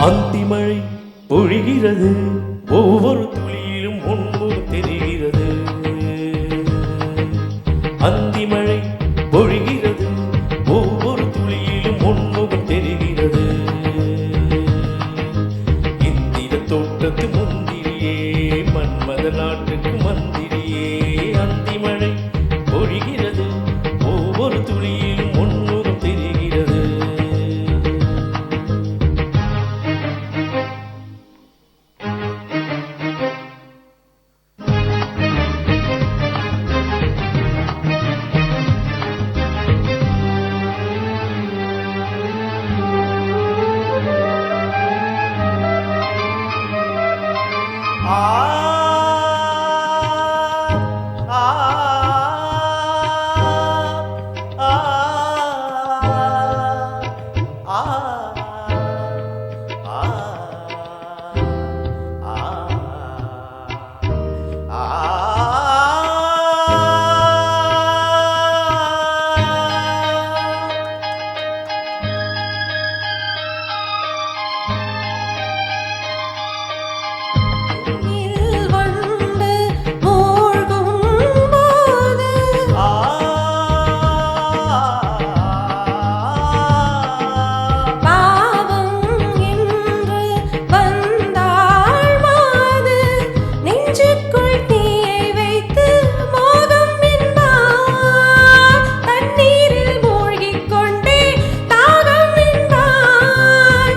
அந்திமழை பொழிகிறது, ஒவ்வொரு துளியிலும் முன்முகம் தெரிகிறது. அந்திமழை பொழிகிறது, ஒவ்வொரு துளியிலும் முன்முகம் தெரிகிறது. இந்திர தோட்டத்து முந்திரியே, மன்மத நாட்டுக்கு மந்திரியே. அந்திமழை பொழிகிறது, ஒவ்வொரு துளியிலும் முன்முகம் தெரிகிறது.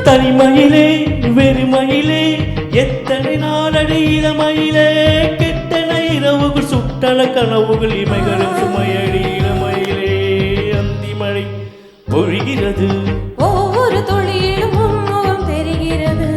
தனிமயிலே வெறுமயிலே எத்தனை நாளடி இளமயிலே, கெட்டன இரவுகள் சுட்டன கனவுகள் இமைகளும் சுமையடி இளமயிலே. அந்திமழை பொழிகிறது, ஒவ்வொரு துளியிலும் முன்முகம் தெரிகிறது.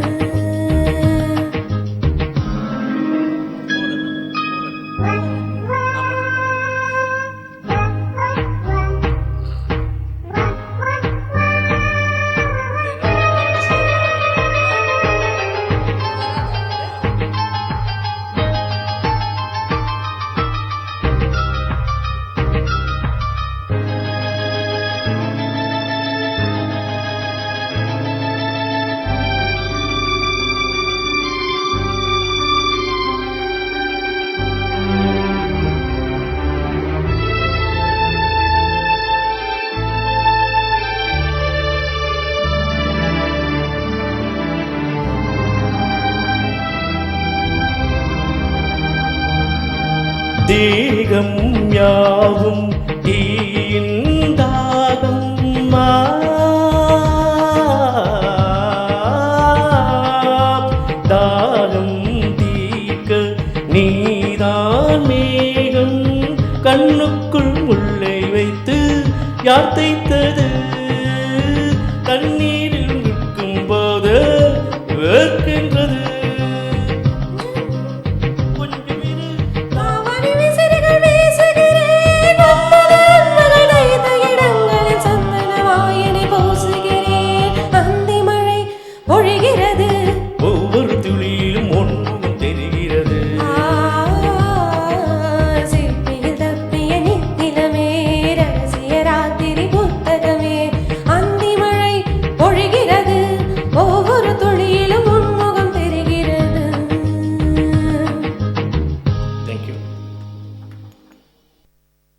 தேகம் யாவும் தீயின் தாகம், தாகம் தீர்க்க நீதான் மேகம். கண்ணுக்குள் முள்ளை வைத்து யார் தைத்த